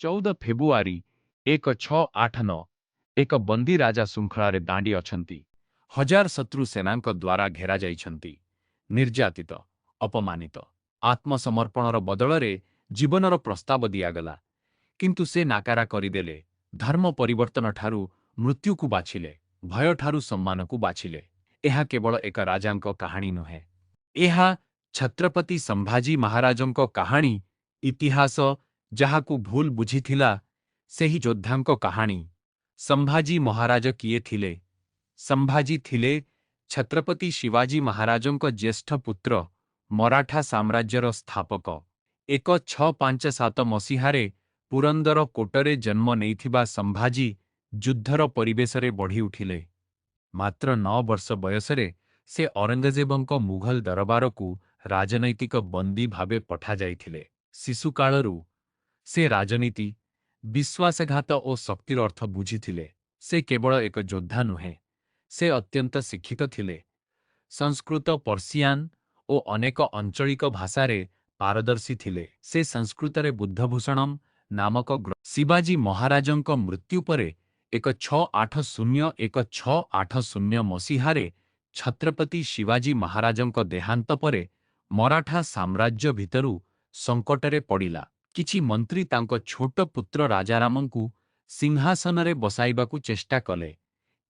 14 ଫେବୃଆରୀ 1689 ଏକ ବନ୍ଦୀ ରାଜା ଶୃଙ୍ଖଳାରେ ଦାଣ୍ଡି ଅଛନ୍ତି। ହଜାର ଶତ୍ରୁ ସେନାଙ୍କ ଦ୍ୱାରା ଘେରା ଯାଇଛନ୍ତି। ନିର୍ଯାତିତ, ଅପମାନିତ, ଆତ୍ମସମର୍ପଣର ବଦଳରେ ଜୀବନର ପ୍ରସ୍ତାବ ଦିଆଗଲା। କିନ୍ତୁ ସେ ନାକାରା କରିଦେଲେ। ଧର୍ମ ପରିବର୍ତ୍ତନଠାରୁ ମୃତ୍ୟୁକୁ ବାଛିଲେ, ଭୟଠାରୁ ସମ୍ମାନକୁ ବାଛିଲେ। ଏହା କେବଳ ଏକ ରାଜାଙ୍କ କାହାଣୀ ନୁହେଁ। ଏହା ଛତ୍ରପତି ସମ୍ଭାଜୀ ମହାରାଜଙ୍କ କାହାଣୀ। ଇତିହାସ ଯାହାକୁ ଭୁଲ ବୁଝିଥିଲା, ସେହି ଯୋଦ୍ଧାଙ୍କ କାହାଣୀ। ସମ୍ଭାଜୀ ମହାରାଜ କିଏ ଥିଲେ? ସମ୍ଭାଜୀ ଥିଲେ ଛତ୍ରପତି ଶିବାଜୀ ମହାରାଜଙ୍କ ଜ୍ୟେଷ୍ଠ ପୁତ୍ର, ମରାଠା ସାମ୍ରାଜ୍ୟର ସ୍ଥାପକ। 1657 ମସିହାରେ ପୁରନ୍ଦର କୋଟରେ ଜନ୍ମ ନେଇଥିବା ସମ୍ଭାଜୀ ଯୁଦ୍ଧର ପରିବେଶରେ ବଢ଼ିଉଠିଲେ। ମାତ୍ର 9 ବର୍ଷ ବୟସରେ ସେ ଔରଙ୍ଗଜେବଙ୍କ ମୁଘଲ ଦରବାରକୁ ରାଜନୈତିକ ବନ୍ଦୀ ଭାବେ ପଠାଯାଇଥିଲେ। ଶିଶୁକାଳରୁ ସେ ରାଜନୀତି, ବିଶ୍ୱାସଘାତ ଓ ଶକ୍ତିର ଅର୍ଥ ବୁଝିଥିଲେ। ସେ କେବଳ ଏକ ଯୋଦ୍ଧା ନୁହେଁ, ସେ ଅତ୍ୟନ୍ତ ଶିକ୍ଷିତ ଥିଲେ। ସଂସ୍କୃତ, ପର୍ସିଆନ ଓ ଅନେକ ଆଞ୍ଚଳିକ ଭାଷାରେ ପାରଦର୍ଶୀ ଥିଲେ। ସେ ସଂସ୍କୃତରେ ବୁଦ୍ଧଭୂଷଣମ୍ ନାମକ ଶିବାଜୀ ମହାରାଜଙ୍କ ମୃତ୍ୟୁ ପରେ 1680 ମସିହାରେ ଛତ୍ରପତି ଶିବାଜୀ ମହାରାଜଙ୍କ ଦେହାନ୍ତ ପରେ ମରାଠା ସାମ୍ରାଜ୍ୟ ଭିତରୁ ସଙ୍କଟରେ ପଡ଼ିଲା। କିଛି ମନ୍ତ୍ରୀ ତାଙ୍କ ଛୋଟ ପୁତ୍ର ରାଜାରାମଙ୍କୁ ସିଂହାସନରେ ବସାଇବାକୁ ଚେଷ୍ଟା କଲେ,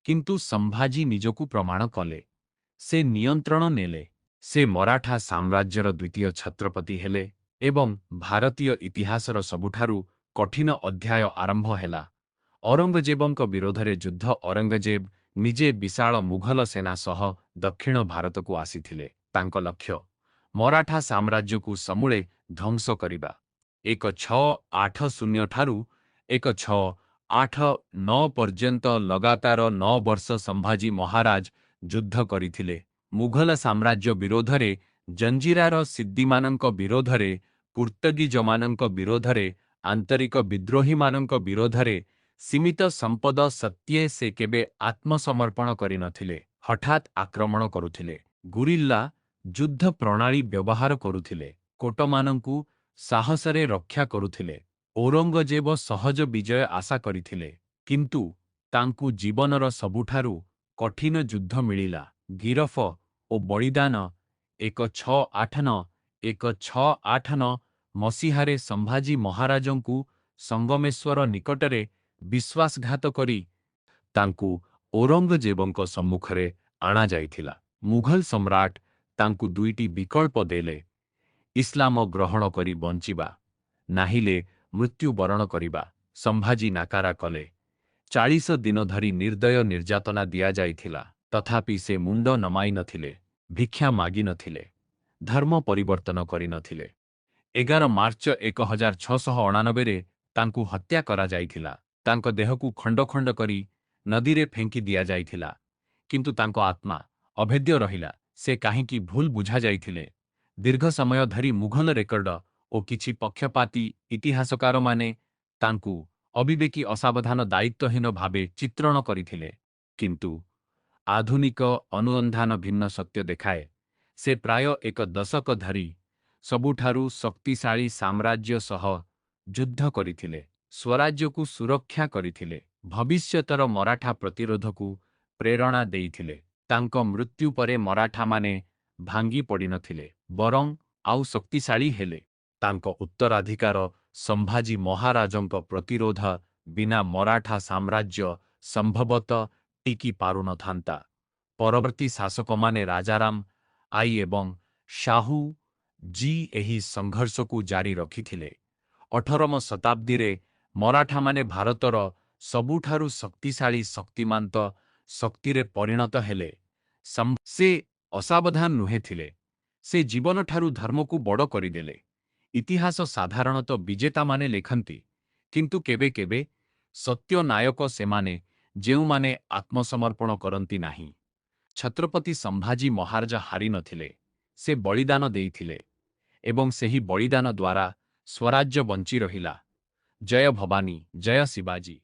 କିନ୍ତୁ ସମ୍ଭାଜୀ ନିଜକୁ ପ୍ରମାଣ କଲେ। ସେ ନିୟନ୍ତ୍ରଣ ନେଲେ। ସେ ମରାଠା ସାମ୍ରାଜ୍ୟର ଦ୍ୱିତୀୟ ଛତ୍ରପତି ହେଲେ ଏବଂ ଭାରତୀୟ ଇତିହାସର ସବୁଠାରୁ କଠିନ ଅଧ୍ୟାୟ ଆରମ୍ଭ ହେଲା। ଔରଙ୍ଗଜେବଙ୍କ ବିରୋଧରେ ଯୁଦ୍ଧ। ଔରଙ୍ଗଜେବ ନିଜେ ବିଶାଳ ମୁଘଲ ସେନା ସହ ଦକ୍ଷିଣ ଭାରତକୁ ଆସିଥିଲେ। ତାଙ୍କ ଲକ୍ଷ୍ୟ ମରାଠା ସାମ୍ରାଜ୍ୟକୁ ସମୂଳେ ଧ୍ୱଂସ କରିବା। 1680 ଠାରୁ 1689 ପର୍ଯ୍ୟନ୍ତ ଲଗାତାର 9 ବର୍ଷ ସମ୍ଭାଜୀ ମହାରାଜ ଯୁଦ୍ଧ କରିଥିଲେ। ମୁଘଲ ସାମ୍ରାଜ୍ୟ ବିରୋଧରେ, ଜଞ୍ଜିରାର ସିଦ୍ଦିମାନଙ୍କ ବିରୋଧରେ, ପୁର୍ତ୍ତଗୀଜମାନଙ୍କ ବିରୋଧରେ, ଆନ୍ତରିକ ବିଦ୍ରୋହୀମାନଙ୍କ ବିରୋଧରେ। ସୀମିତ ସମ୍ପଦ ସତ୍ତ୍ୱେ ସେ କେବେ ଆତ୍ମସମର୍ପଣ କରିନଥିଲେ। ହଠାତ୍ ଆକ୍ରମଣ କରୁଥିଲେ, ଗୁରିଲ୍ଲା ଯୁଦ୍ଧ ପ୍ରଣାଳୀ ବ୍ୟବହାର କରୁଥିଲେ, କୋଟମାନଙ୍କୁ ସାହସରେ ରକ୍ଷା କରୁଥିଲେ। ଔରଙ୍ଗଜେବ ସହଜ ବିଜୟ ଆଶା କରିଥିଲେ, କିନ୍ତୁ ତାଙ୍କୁ ଜୀବନର ସବୁଠାରୁ କଠିନ ଯୁଦ୍ଧ ମିଳିଲା। ଗିରଫ ଓ ବଳିଦାନ। 1689 ମସିହାରେ ସମ୍ଭାଜୀ ମହାରାଜଙ୍କୁ ସଙ୍ଗମେଶ୍ୱର ନିକଟରେ ବିଶ୍ୱାସଘାତ କରି ତାଙ୍କୁ ଔରଙ୍ଗଜେବଙ୍କ ସମ୍ମୁଖରେ ଅଣାଯାଇଥିଲା। ମୁଘଲ ସମ୍ରାଟ ତାଙ୍କୁ ଦୁଇଟି ବିକଳ୍ପ ଦେଲେ, ଇସଲାମ ଗ୍ରହଣ କରି ବଞ୍ଚିବା, ନାହିଲେ ମୃତ୍ୟୁବରଣ କରିବା। ସମ୍ଭାଜୀ ନାକାରା କଲେ। 40 ଦିନ ଧରି ନିର୍ଦ୍ଦୟ ନିର୍ଯାତନା ଦିଆଯାଇଥିଲା, ତଥାପି ସେ ମୁଣ୍ଡ ନମାଇ ନଥିଲେ, ଭିକ୍ଷା ମାଗିନଥିଲେ, ଧର୍ମ ପରିବର୍ତ୍ତନ କରିନଥିଲେ। 11 ମାର୍ଚ୍ଚ 1689ରେ ତାଙ୍କୁ ହତ୍ୟା କରାଯାଇଥିଲା। ତାଙ୍କ ଦେହକୁ ଖଣ୍ଡ ଖଣ୍ଡ କରି ନଦୀରେ ଫେଙ୍କି ଦିଆଯାଇଥିଲା, କିନ୍ତୁ ତାଙ୍କ ଆତ୍ମା ଅଭେଦ୍ୟ ରହିଲା। ସେ କାହିଁକି ଭୁଲ ବୁଝାଯାଇଥିଲେ? ଦୀର୍ଘ ସମୟ ଧରି ମୁଘଲ ରେକର୍ଡ ଓ କିଛି ପକ୍ଷପାତୀ ଇତିହାସକାରମାନେ ତାଙ୍କୁ ଅବିବେକୀ, ଅସାବଧାନ, ଦାୟିତ୍ୱହୀନ ଭାବେ ଚିତ୍ରଣ କରିଥିଲେ। କିନ୍ତୁ ଆଧୁନିକ ଅନୁସନ୍ଧାନ ଭିନ୍ନ ସତ୍ୟ ଦେଖାଏ। ସେ ପ୍ରାୟ ଏକ ଦଶକ ଧରି ସବୁଠାରୁ ଶକ୍ତିଶାଳୀ ସାମ୍ରାଜ୍ୟ ସହ ଯୁଦ୍ଧ କରିଥିଲେ, ସ୍ୱରାଜ୍ୟକୁ ସୁରକ୍ଷା କରିଥିଲେ, ଭବିଷ୍ୟତର ମରାଠା ପ୍ରତିରୋଧକୁ ପ୍ରେରଣା ଦେଇଥିଲେ। ତାଙ୍କ ମୃତ୍ୟୁ ପରେ ମରାଠାମାନେ ଭାଙ୍ଗି ପଡ଼ିନଥିଲେ, ବରଂ ଆଉ ଶକ୍ତିଶାଳୀ ହେଲେ। ତାଙ୍କ ଉତ୍ତରାଧିକାର ସମ୍ଭାଜୀ ମହାରାଜଙ୍କ ପ୍ରତିରୋଧ ବିନା ମରାଠା ସାମ୍ରାଜ୍ୟ ସମ୍ଭବତଃ ଟିକି ପାରୁନଥାନ୍ତା। ପରବର୍ତ୍ତୀ ଶାସକମାନେ ରାଜାରାମ ଆଇ ଏବଂ ଶାହୁ ଜୀ ଏହି ସଂଘର୍ଷକୁ ଜାରି ରଖିଥିଲେ। 18ମ ଶତାବ୍ଦୀରେ ମରାଠାମାନେ ଭାରତର ସବୁଠାରୁ ଶକ୍ତିଶାଳୀ, ଶକ୍ତିମନ୍ତ ଶକ୍ତିରେ ପରିଣତ ହେଲେ। ସେ ଅସାବଧାନ ନୁହେଁ ଥିଲେ, ସେ ଜୀବନଠାରୁ ଧର୍ମକୁ ବଡ଼ କରିଦେଲେ। ଇତିହାସ ସାଧାରଣତଃ ବିଜେତାମାନେ ଲେଖନ୍ତି, କିନ୍ତୁ କେବେ କେବେ ସତ୍ୟ ନାୟକ ସେମାନେ ଯେଉଁମାନେ ଆତ୍ମସମର୍ପଣ କରନ୍ତି ନାହିଁ। ଛତ୍ରପତି ସମ୍ଭାଜୀ ମହାରାଜ ହାରିନଥିଲେ, ସେ ବଳିଦାନ ଦେଇଥିଲେ ଏବଂ ସେହି ବଳିଦାନ ଦ୍ୱାରା ସ୍ୱରାଜ୍ୟ ବଞ୍ଚି ରହିଲା। ଜୟ ଭବାନୀ, ଜୟ ଶିବାଜୀ।